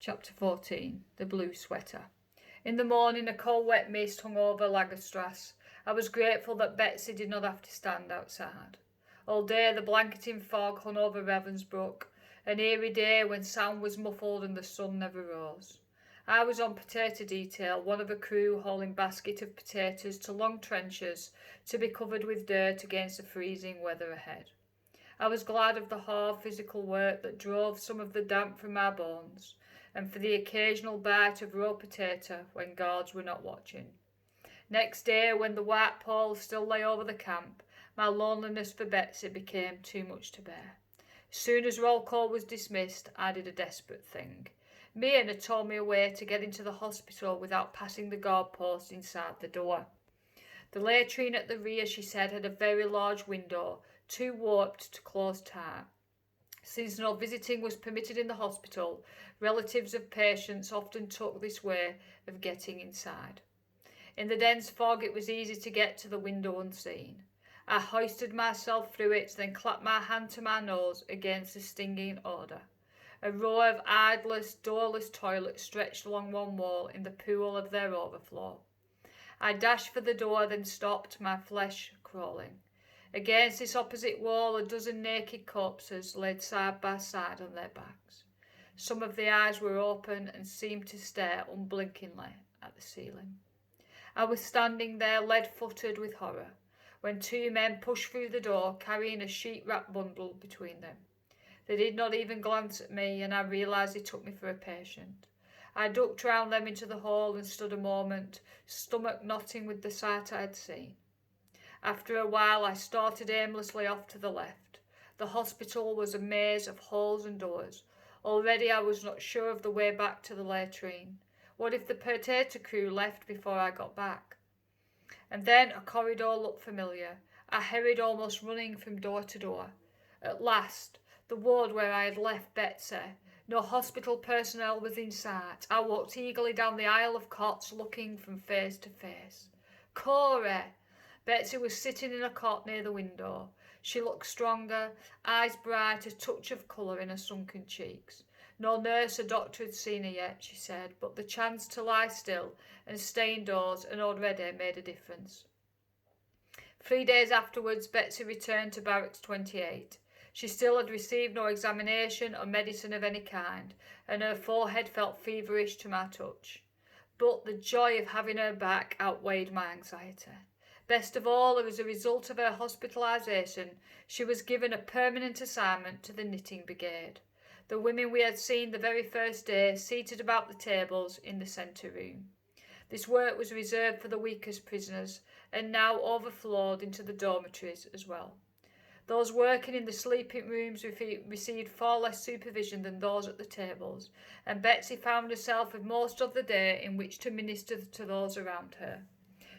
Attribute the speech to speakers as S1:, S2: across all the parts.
S1: Chapter 14. The Blue Sweater. In the morning, a cold wet mist hung over Lagerstrasse. I was grateful that Betsy did not have to stand outside. All day the blanketing fog hung over Ravensbrück, an eerie day when sound was muffled and the sun never rose. I was on potato detail, one of a crew hauling basket of potatoes to long trenches to be covered with dirt against the freezing weather ahead. I was glad of the hard physical work that drove some of the damp from our bones, and for the occasional bite of raw potato when guards were not watching. Next day, when the white pall still lay over the camp, my loneliness for Betsy became too much to bear. As soon as roll call was dismissed, I did a desperate thing. Mian had told me a way to get into the hospital without passing the guard post inside the door. The latrine at the rear, she said, had a very large window, too warped to close tight. Since no visiting was permitted in the hospital, relatives of patients often took this way of getting inside. In the dense fog, it was easy to get to the window unseen. I hoisted myself through it, then clapped my hand to my nose against the stinging odour. A row of idless, doorless toilets stretched along one wall in the pool of their overflow. I dashed for the door, then stopped, my flesh crawling. Against this opposite wall, a dozen naked corpses laid side by side on their backs. Some of the eyes were open and seemed to stare unblinkingly at the ceiling. I was standing there, lead-footed with horror, when two men pushed through the door, carrying a sheet-wrapped bundle between them. They did not even glance at me, and I realised they took me for a patient. I ducked round them into the hall and stood a moment, stomach knotting with the sight I had seen. After a while, I started aimlessly off to the left. The hospital was a maze of halls and doors. Already I was not sure of the way back to the latrine. What if the potato crew left before I got back? And then a corridor looked familiar. I hurried, almost running from door to door. At last, the ward where I had left Betsy. No hospital personnel was in sight. I walked eagerly down the aisle of cots, looking from face to face. Corey! Betsy was sitting in a cot near the window. She looked stronger, eyes bright, a touch of colour in her sunken cheeks. No nurse or doctor had seen her yet, she said, but the chance to lie still and stay indoors and already made a difference. 3 days afterwards, Betsy returned to Barracks 28. She still had received no examination or medicine of any kind, and her forehead felt feverish to my touch. But the joy of having her back outweighed my anxiety. Best of all, as a result of her hospitalisation, she was given a permanent assignment to the knitting brigade. The women we had seen the very first day seated about the tables in the centre room. This work was reserved for the weakest prisoners and now overflowed into the dormitories as well. Those working in the sleeping rooms received far less supervision than those at the tables, and Betsy found herself with most of the day in which to minister to those around her.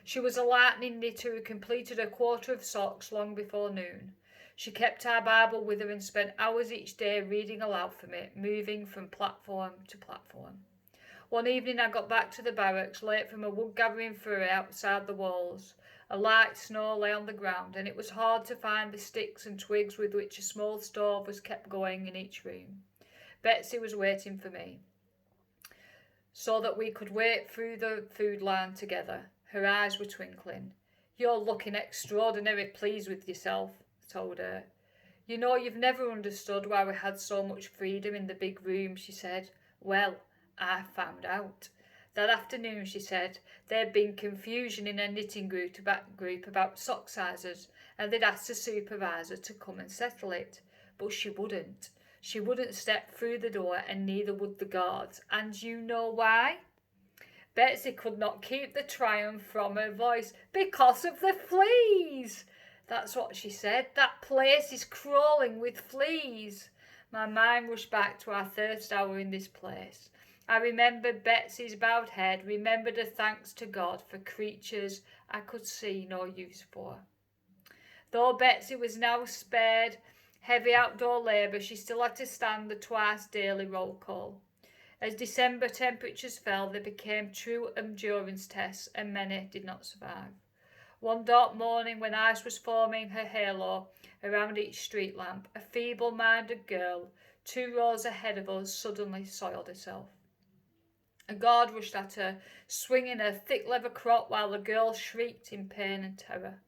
S1: She was a lightning knitter who completed a quarter of socks long before noon. She kept our Bible with her and spent hours each day reading aloud from it, moving from platform to platform. One evening I got back to the barracks late from a wood-gathering furry outside the walls. A light snow lay on the ground, and it was hard to find the sticks and twigs with which a small stove was kept going in each room. Betsy was waiting for me, so that we could wait through the food line together. Her eyes were twinkling. "You're looking extraordinary pleased with yourself," I told her. "You know, you've never understood why we had so much freedom in the big room," she said. "Well, I found out. That afternoon," she said, "there'd been confusion in a knitting group about sock sizes, and they'd asked the supervisor to come and settle it. But she wouldn't. She wouldn't step through the door, and neither would the guards. And you know why?" Betsy could not keep the triumph from her voice. "Because of the fleas!" That's what she said. "That place is crawling with fleas." My mind rushed back to our first hour in this place. I remembered Betsy's bowed head, remembered her thanks to God for creatures I could see no use for. Though Betsy was now spared heavy outdoor labour, she still had to stand the twice daily roll call. As December temperatures fell, they became true endurance tests, and many did not survive. One dark morning, when ice was forming her halo around each street lamp, a feeble-minded girl, 2 rows ahead of us, suddenly soiled herself. A guard rushed at her, swinging her thick leather crop while the girl shrieked in pain and terror.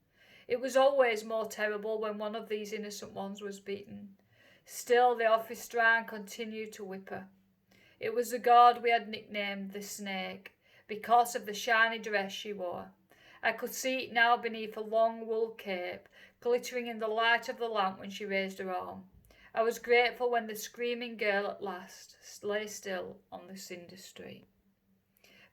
S1: It was always more terrible when one of these innocent ones was beaten. Still, the orchestra continued to whip her. It was the guard we had nicknamed the Snake, because of the shiny dress she wore. I could see it now beneath a long wool cape, glittering in the light of the lamp when she raised her arm. I was grateful when the screaming girl at last lay still on the cinder street.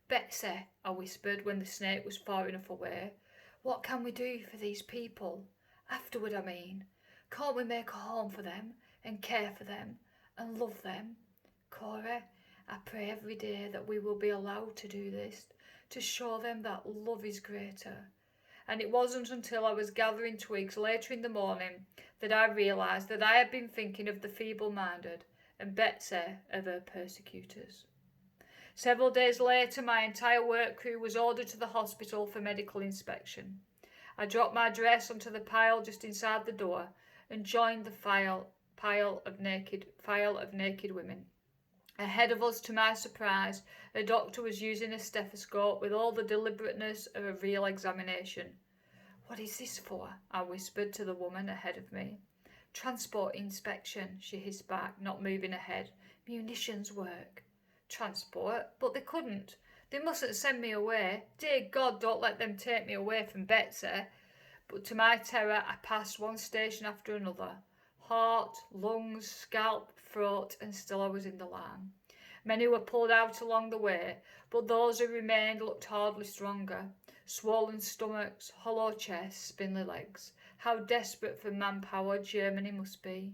S1: "Betsy," I whispered when the Snake was far enough away, "what can we do for these people? Afterward, I mean. Can't we make a home for them, and care for them, and love them? Corey, I pray every day that we will be allowed to do this, to show them that love is greater." And it wasn't until I was gathering twigs later in the morning that I realised that I had been thinking of the feeble-minded and Betsy of her persecutors. Several days later, my entire work crew was ordered to the hospital for medical inspection. I dropped my dress onto the pile just inside the door and joined the file of naked women. Ahead of us, to my surprise, a doctor was using a stethoscope with all the deliberateness of a real examination. "What is this for?" I whispered to the woman ahead of me. "Transport inspection," she hissed back, not moving her head. "Munitions work." Transport? But they couldn't. They mustn't send me away. Dear God, don't let them take me away from Betsy. But to my terror, I passed one station after another. Heart, lungs, scalp, throat, and still I was in the line. Many were pulled out along the way, but those who remained looked hardly stronger. Swollen stomachs, hollow chests, spindly legs. How desperate for manpower Germany must be.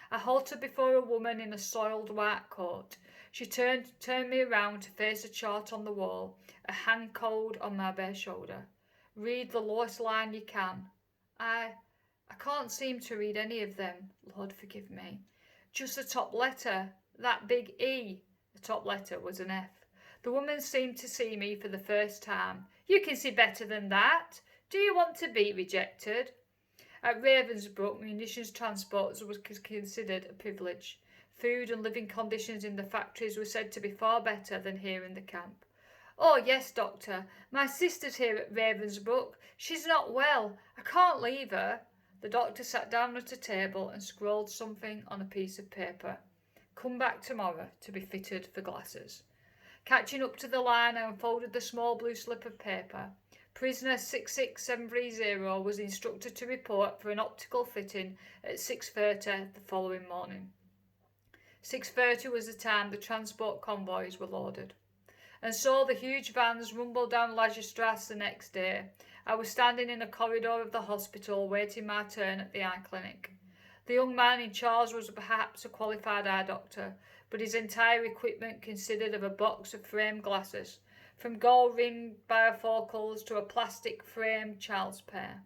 S1: I halted before a woman in a soiled white coat. She turned me around to face a chart on the wall, a hand code on my bare shoulder. "Read the lowest line you can." I can't seem to read any of them, Lord forgive me. "Just the top letter, that big E." The top letter was an F. The woman seemed to see me for the first time. "You can see better than that. Do you want to be rejected?" At Ravensbrück, munitions transport was considered a privilege. Food and living conditions in the factories were said to be far better than here in the camp. "Oh, yes, doctor. My sister's here at Ravensbrück. She's not well. I can't leave her." The doctor sat down at a table and scrawled something on a piece of paper. "Come back tomorrow to be fitted for glasses." Catching up to the line, I unfolded the small blue slip of paper. Prisoner 66730 was instructed to report for an optical fitting at 6:30 the following morning. 6:30 was the time the transport convoys were loaded. And so the huge vans rumbled down Lagerstrasse the next day. I was standing in a corridor of the hospital waiting my turn at the eye clinic. The young man in charge was perhaps a qualified eye doctor, but his entire equipment consisted of a box of framed glasses, from gold-rimmed bifocals to a plastic-framed child's pair.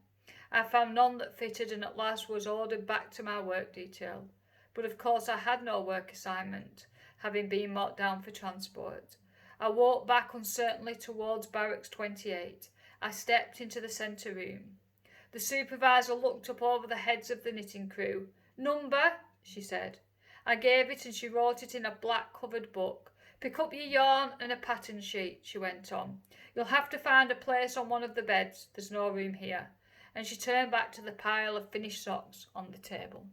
S1: I found none that fitted and at last was ordered back to my work detail. But of course I had no work assignment, having been marked down for transport. I walked back uncertainly towards barracks 28. I stepped into the centre room. The supervisor looked up over the heads of the knitting crew. "Number," she said. I gave it and she wrote it in a black-covered book. "Pick up your yarn and a pattern sheet," she went on. "You'll have to find a place on one of the beds. There's no room here." And she turned back to the pile of finished socks on the table.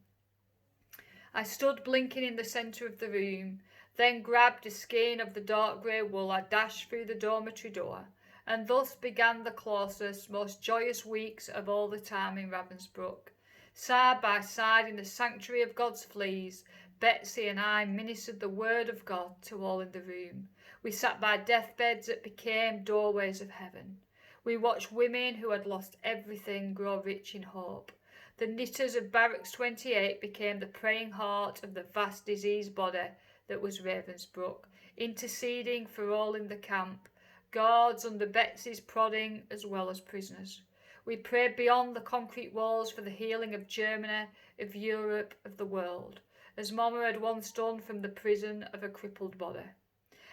S1: I stood blinking in the centre of the room, then grabbed a skein of the dark grey wool. I dashed through the dormitory door, and thus began the closest, most joyous weeks of all the time in Ravensbrück. Side by side in the sanctuary of God's fleas, Betsy and I ministered the word of God to all in the room. We sat by deathbeds that became doorways of heaven. We watched women who had lost everything grow rich in hope. The knitters of Barracks 28 became the praying heart of the vast diseased body that was Ravensbrück, interceding for all in the camp, guards under Betsy's prodding as well as prisoners. We prayed beyond the concrete walls for the healing of Germany, of Europe, of the world, as Mama had once done from the prison of a crippled body.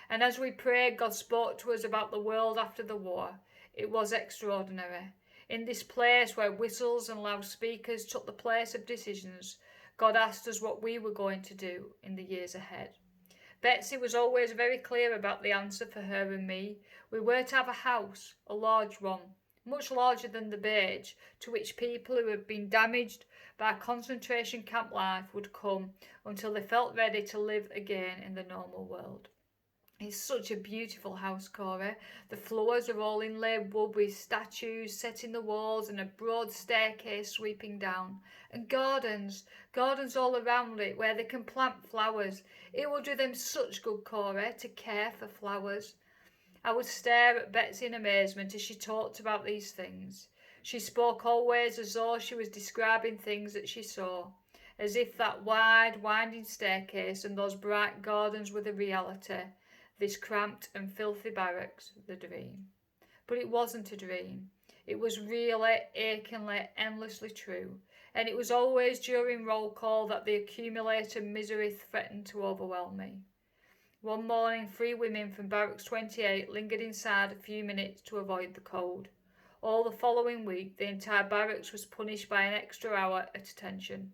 S1: And as we prayed, God spoke to us about the world after the war. It was extraordinary. In this place where whistles and loudspeakers took the place of decisions, God asked us what we were going to do in the years ahead. Betsy was always very clear about the answer for her and me. We were to have a house, a large one, much larger than the beige, to which people who had been damaged by concentration camp life would come until they felt ready to live again in the normal world. It's such a beautiful house, Corey. The floors are all inlaid wood with statues set in the walls and a broad staircase sweeping down. And gardens all around it where they can plant flowers. It will do them such good, Corey, to care for flowers. I would stare at Betsy in amazement as she talked about these things. She spoke always as though she was describing things that she saw, as if that wide, winding staircase and those bright gardens were the reality, this cramped and filthy barracks, the dream. But it wasn't a dream. It was really, achingly, endlessly true, and it was always during roll call that the accumulated misery threatened to overwhelm me. One morning, 3 women from Barracks 28 lingered inside a few minutes to avoid the cold. All the following week, the entire barracks was punished by an extra hour at attention.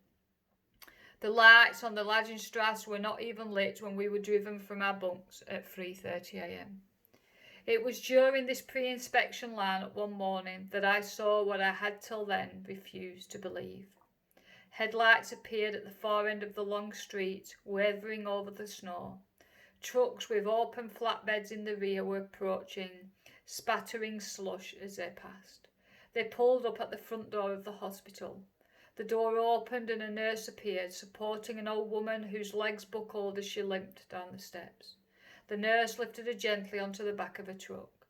S1: The lights on the Lagenstrasse were not even lit when we were driven from our bunks at 3:30 a.m. It was during this pre-inspection line-up one morning that I saw what I had till then refused to believe. Headlights appeared at the far end of the long street, wavering over the snow. Trucks with open flatbeds in the rear were approaching, spattering slush as they passed. They pulled up at the front door of the hospital. The door opened and a nurse appeared, supporting an old woman whose legs buckled as she limped down the steps. The nurse lifted her gently onto the back of a truck.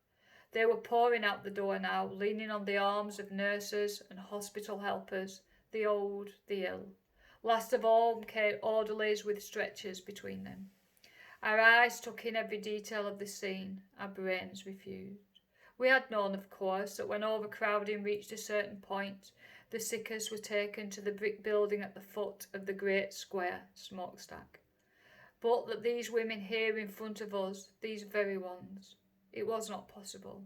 S1: They were pouring out the door now, leaning on the arms of nurses and hospital helpers, the old, the ill. Last of all came orderlies with stretchers between them. Our eyes took in every detail of the scene. Our brains refused. We had known, of course, that when overcrowding reached a certain point, the sickest were taken to the brick building at the foot of the great square smokestack. But that these women here in front of us, these very ones, it was not possible.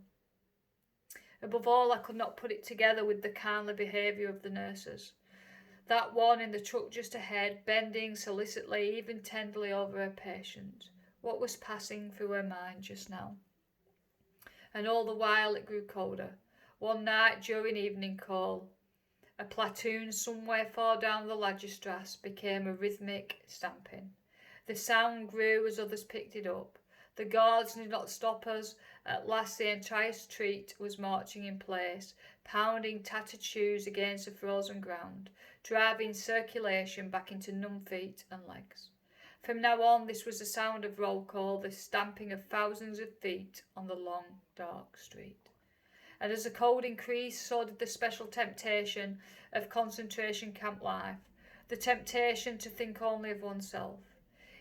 S1: Above all, I could not put it together with the kindly behaviour of the nurses. That one in the truck just ahead, bending solicitously, even tenderly over her patient. What was passing through her mind just now? And all the while it grew colder. One night during evening call, a platoon somewhere far down the Lagerstrasse became a rhythmic stamping. The sound grew as others picked it up. The guards did not stop us. At last the entire street was marching in place, pounding tattered shoes against the frozen ground, driving circulation back into numb feet and legs. From now on this was the sound of roll call, the stamping of thousands of feet on the long, dark street. And as the cold increased, so did the special temptation of concentration camp life, the temptation to think only of oneself.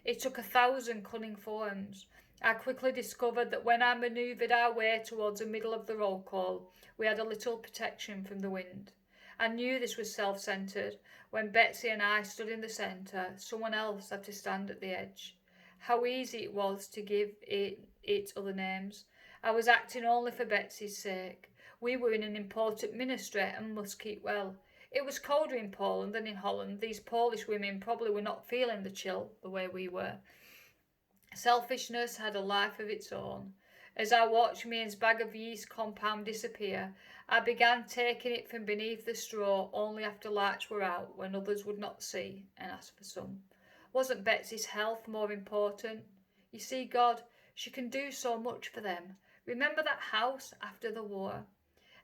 S1: It took 1,000 cunning forms. I quickly discovered that when I manoeuvred our way towards the middle of the roll call, we had a little protection from the wind. I knew this was self-centred. When Betsy and I stood in the centre, someone else had to stand at the edge. How easy it was to give it other names. I was acting only for Betsy's sake. We were in an important ministry and must keep well. It was colder in Poland than in Holland. These Polish women probably were not feeling the chill the way we were. Selfishness had a life of its own. As I watched Mian's bag of yeast compound disappear, I began taking it from beneath the straw only after lights were out, when others would not see, and asked for some. Wasn't Betsy's health more important? You see, God, she can do so much for them. Remember that house after the war?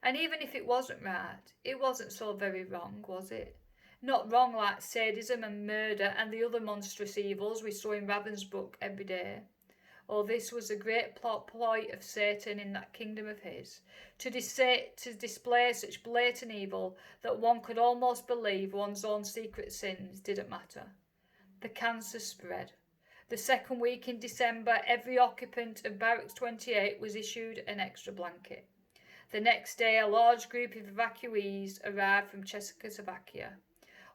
S1: And even if it wasn't right, it wasn't so very wrong, was it? Not wrong like sadism and murder and the other monstrous evils we saw in Ravensbrück every day. Oh, this was a great ploy of Satan in that kingdom of his, to display such blatant evil that one could almost believe one's own secret sins didn't matter. The cancer spread. The second week in December, every occupant of Barracks 28 was issued an extra blanket. The next day, a large group of evacuees arrived from Czechoslovakia.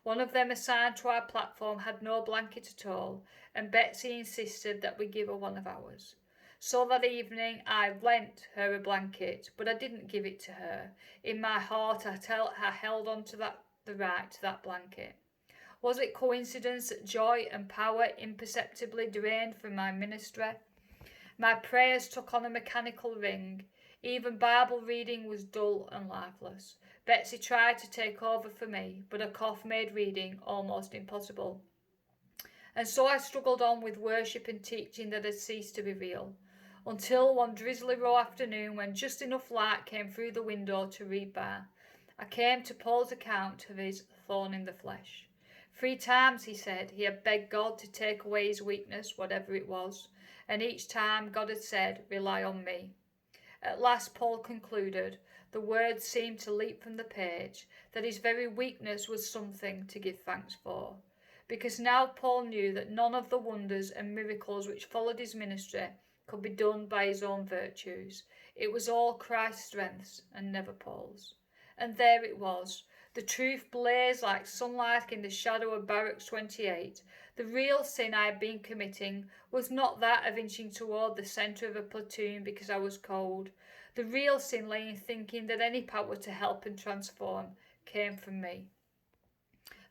S1: One of them assigned to our platform had no blanket at all, and Betsy insisted that we give her one of ours. So that evening I lent her a blanket, but I didn't give it to her. In my heart I held on to the right to that blanket. Was it coincidence that joy and power imperceptibly drained from my ministry? My prayers took on a mechanical ring. Even Bible reading was dull and lifeless. Betsy tried to take over for me, but a cough made reading almost impossible. And so I struggled on with worship and teaching that had ceased to be real, until one drizzly raw afternoon when just enough light came through the window to read by. I came to Paul's account of his thorn in the flesh. 3 times, he said, he had begged God to take away his weakness, whatever it was, and each time God had said, "Rely on me." At last Paul concluded, the words seemed to leap from the page, that his very weakness was something to give thanks for. Because now Paul knew that none of the wonders and miracles which followed his ministry could be done by his own virtues. It was all Christ's strength and never Paul's. And there it was. The truth blazed like sunlight in the shadow of Barracks 28. The real sin I had been committing was not that of inching toward the centre of a platoon because I was cold. The real sin lay in thinking that any power to help and transform came from me.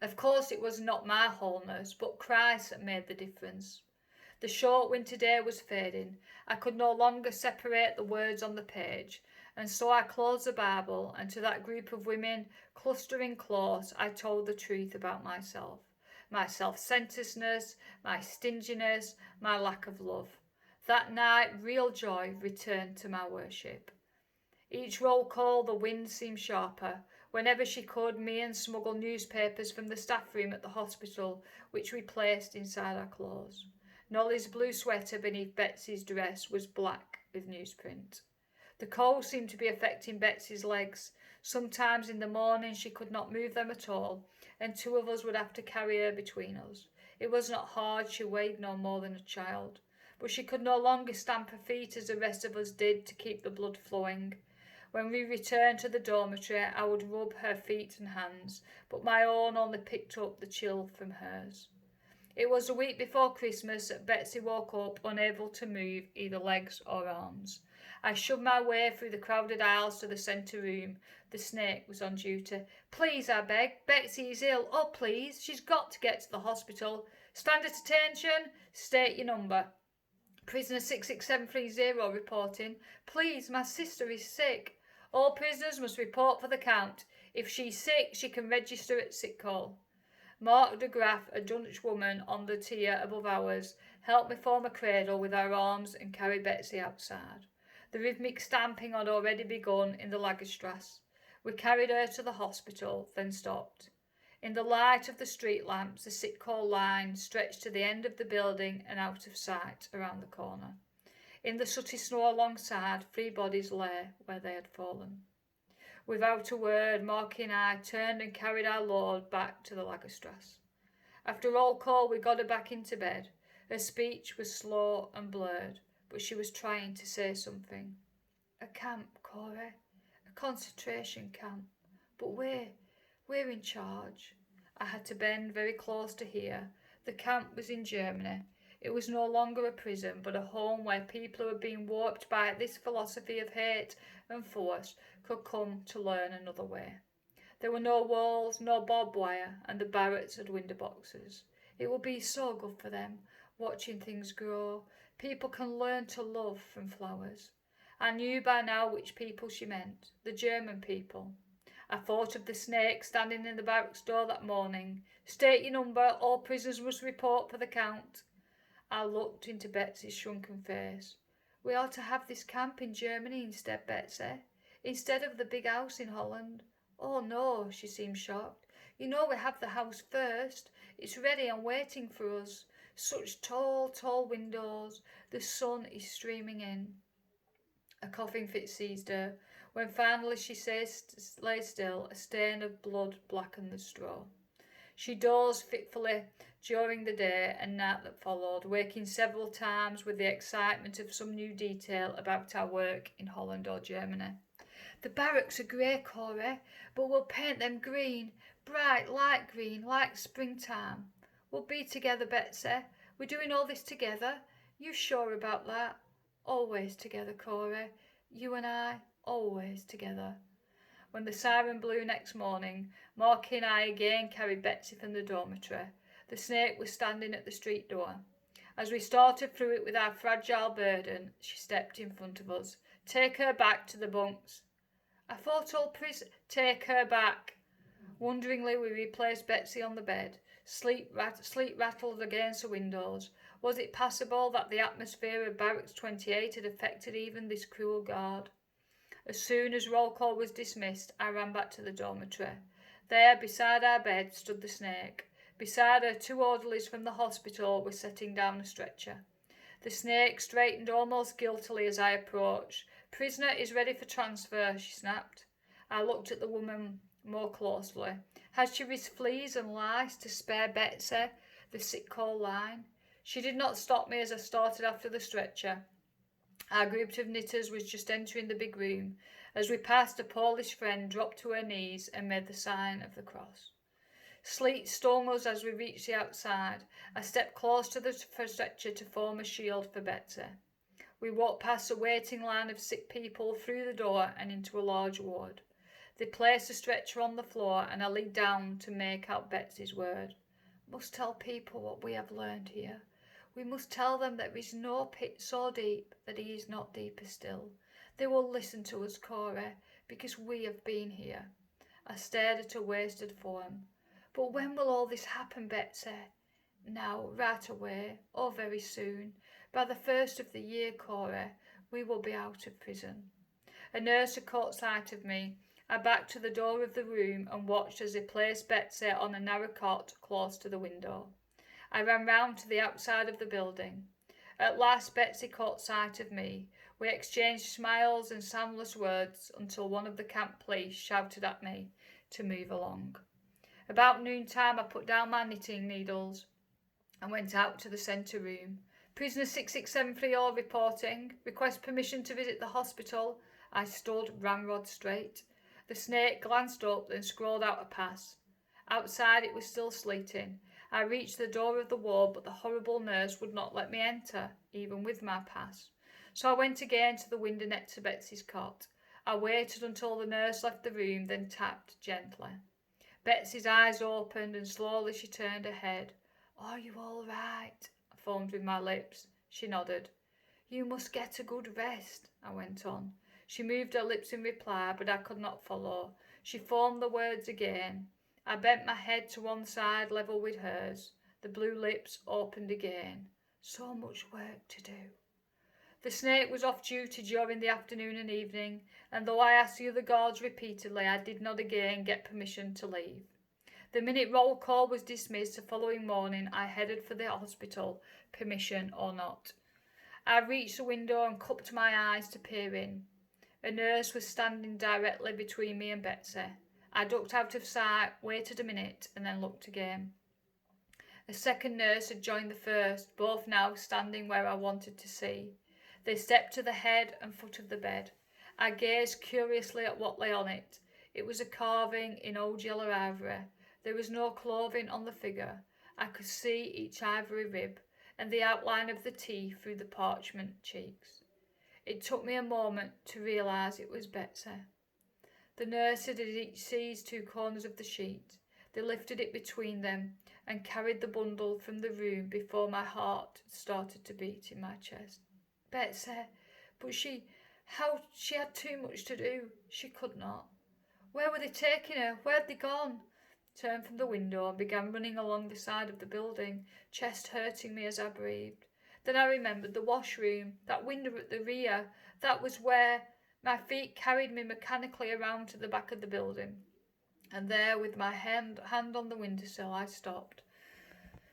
S1: Of course it was not my wholeness, but Christ that made the difference. The short winter day was fading. I could no longer separate the words on the page, and so I closed the Bible, and to that group of women clustering close I told the truth about myself. My self-centeredness, my stinginess, my lack of love. That night real joy returned to my worship. Each roll call the wind seemed sharper. Whenever she could, Meehan smuggled newspapers from the staff room at the hospital, which we placed inside our clothes. Nolly's blue sweater beneath Betsy's dress was black with newsprint. The cold seemed to be affecting Betsy's legs. Sometimes in the morning she could not move them at all, and 2 of us would have to carry her between us. It was not hard, she weighed no more than a child, but she could no longer stamp her feet as the rest of us did to keep the blood flowing. When we returned to the dormitory, I would rub her feet and hands, but my own only picked up the chill from hers. It was a week before Christmas that Betsy woke up unable to move either legs or arms. I shoved my way through the crowded aisles to the centre room. The snake was on duty. "Please," I begged, "Betsy is ill. Oh, please, she's got to get to the hospital. Stand at attention. State your number." "Prisoner 66730 reporting. Please, my sister is sick." "All prisoners must report for the count. If she's sick, she can register at sick call." Mark de Graaf, a Dutch woman on the tier above ours, helped me form a cradle with our arms and carry Betsy outside. The rhythmic stamping had already begun in the Lagerstrasse. We carried her to the hospital, then stopped. In the light of the street lamps, the sick call line stretched to the end of the building and out of sight around the corner. In the sooty snow alongside, 3 bodies lay where they had fallen. Without a word, Marky and I turned and carried our load back to the Lagerstrasse. After roll call, we got her back into bed. Her speech was slow and blurred, but she was trying to say something. "A camp, Corey. A concentration camp. But we're in charge." I had to bend very close to hear. The camp was in Germany. It was no longer a prison, but a home where people who had been warped by this philosophy of hate and force could come to learn another way. There were no walls, no barbed wire, and the barracks had window boxes. It would be so good for them, watching things grow. People can learn to love from flowers. I knew by now which people she meant, the German people. I thought of the snake standing in the barracks door that morning. "State your number, all prisoners must report for the count." I looked into Betsy's shrunken face. "We ought to have this camp in Germany instead, Betsy, instead of the big house in Holland." "Oh no," she seemed shocked. "You know we have the house first. It's ready and waiting for us. Such tall, tall windows. The sun is streaming in." A coughing fit seized her. When finally she lay still, a stain of blood blackened the straw. She dozed fitfully during the day and night that followed, waking several times with the excitement of some new detail about our work in Holland or Germany. "The barracks are grey, Corey, but we'll paint them green, bright light green, like springtime. We'll be together, Betsy. We're doing all this together. You sure about that?" "Always together, Corey. You and I, always together." When the siren blew next morning, Morky and I again carried Betsy from the dormitory. The snake was standing at the street door. As we started through it with our fragile burden, she stepped in front of us. "Take her back to the bunks." "I thought all take her back." Wonderingly, we replaced Betsy on the bed. Sleep rattled against the windows. Was it possible that the atmosphere of Barracks 28 had affected even this cruel guard? As soon as roll call was dismissed, I ran back to the dormitory. There, beside our bed, stood the snake. Beside her, 2 orderlies from the hospital were setting down a stretcher. The snake straightened almost guiltily as I approached. "Prisoner is ready for transfer," she snapped. I looked at the woman more closely. Had she risked fleas and lice to spare Betsy the sick call line? She did not stop me as I started after the stretcher. Our group of knitters was just entering the big room. As we passed, a Polish friend dropped to her knees and made the sign of the cross. Sleet stung us as we reached the outside. I stepped close to the stretcher to form a shield for Betsy. We walked past a waiting line of sick people through the door and into a large ward. They placed the stretcher on the floor and I leaned down to make out Betsy's word. "Must tell people what we have learned here. We must tell them there is no pit so deep that he is not deeper still. They will listen to us, Corey, because we have been here." I stared at her wasted form. "But when will all this happen, Betsy?" "Now, right away, or very soon. By the 1st of the year, Corey, we will be out of prison." A nurse had caught sight of me. I backed to the door of the room and watched as they placed Betsy on a narrow cot close to the window. I ran round to the outside of the building. At last Betsy caught sight of me. We exchanged smiles and soundless words until one of the camp police shouted at me to move along. About noontime I put down my knitting needles and went out to the centre room. "Prisoner 6673 reporting. Request permission to visit the hospital." I stood ramrod straight. The snake glanced up, then scrawled out a pass. Outside it was still sleeting. I reached the door of the ward, but the horrible nurse would not let me enter, even with my pass. So I went again to the window next to Betsy's cot. I waited until the nurse left the room, then tapped gently. Betsy's eyes opened and slowly she turned her head. "Are you all right?" I formed with my lips. She nodded. "You must get a good rest," I went on. She moved her lips in reply, but I could not follow. She formed the words again. I bent my head to one side, level with hers. The blue lips opened again. "So much work to do." The snake was off duty during the afternoon and evening, and though I asked the other guards repeatedly, I did not again get permission to leave. The minute roll call was dismissed the following morning, I headed for the hospital, permission or not. I reached the window and cupped my eyes to peer in. A nurse was standing directly between me and Betsy. I ducked out of sight, waited a minute, and then looked again. A second nurse had joined the first, both now standing where I wanted to see. They stepped to the head and foot of the bed. I gazed curiously at what lay on it. It was a carving in old yellow ivory. There was no clothing on the figure. I could see each ivory rib and the outline of the T through the parchment cheeks. It took me a moment to realise it was Betsy. The nurse had each seized 2 corners of the sheet. They lifted it between them and carried the bundle from the room before my heart started to beat in my chest. Betsy, but she had too much to do. She could not. Where were they taking her? Where had they gone? Turned from the window and began running along the side of the building, chest hurting me as I breathed. Then I remembered the washroom, that window at the rear. That was where my feet carried me mechanically around to the back of the building. And there, with my hand on the windowsill, I stopped.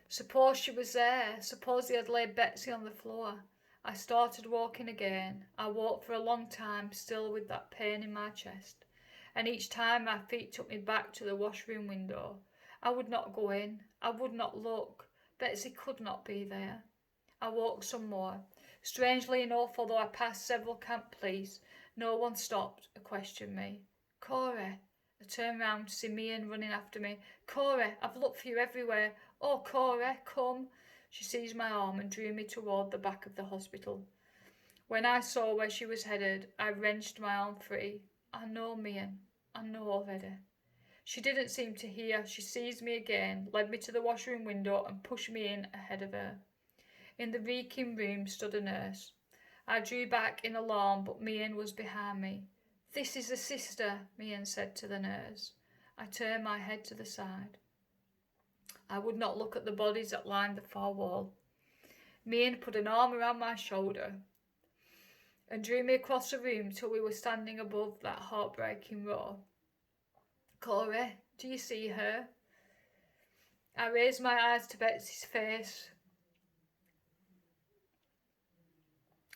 S1: Suppose she was there. Suppose they had laid Betsy on the floor. I started walking again. I walked for a long time, still with that pain in my chest. And each time my feet took me back to the washroom window. I would not go in. I would not look. Betsy could not be there. I walked some more. Strangely enough, although I passed several camp police, no one stopped to question me. "Corey." I turned round to see Mian running after me. "Corey, I've looked for you everywhere. Oh, Corey, come." She seized my arm and drew me toward the back of the hospital. When I saw where she was headed, I wrenched my arm free. "I know, Mian. I know already. She didn't seem to hear. She seized me again, led me to the washroom window and pushed me in ahead of her. In the reeking room stood a nurse. I drew back in alarm, but Mian was behind me. "This is a sister," Mian said to the nurse. I turned my head to the side. I would not look at the bodies that lined the far wall. Mian put an arm around my shoulder and drew me across the room till we were standing above that heartbreaking roar. "Corey, do you see her?" I raised my eyes to Betsy's face.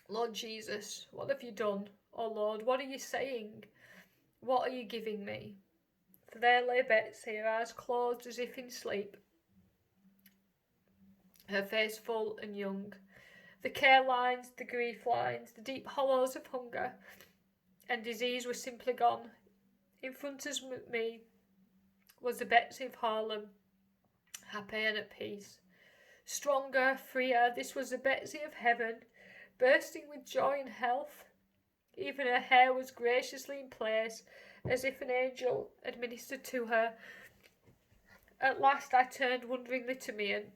S1: "Lord Jesus, what have you done? Oh Lord, what are you saying? What are you giving me?" For there lay Betsy, her eyes closed as if in sleep, her face full and young. The care lines, the grief lines, the deep hollows of hunger and disease were simply gone. In front of me was the Betsy of Harlem, happy and at peace. Stronger, freer, this was the Betsy of heaven, bursting with joy and health. Even her hair was graciously in place, as if an angel had ministered to her. At last I turned wonderingly to Mian.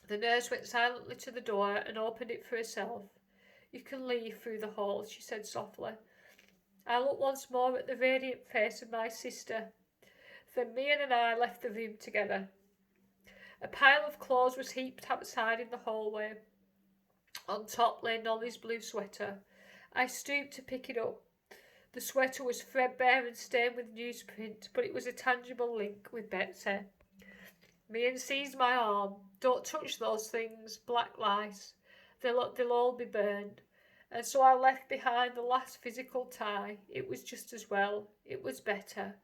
S1: The nurse went silently to the door and opened it for herself. "You can leave through the hall," she said softly. I looked once more at the radiant face of my sister. Then Mian and I left the room together. A pile of clothes was heaped outside in the hallway. On top lay Nolly's blue sweater. I stooped to pick it up. The sweater was threadbare and stained with newsprint, but it was a tangible link with Betsy. Mian seized my arm. "Don't touch those things, black lice. They'll all be burned." And so I left behind the last physical tie. It was just as well. It was better.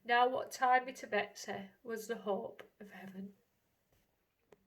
S1: Now what tied me to Betsy was the hope of heaven.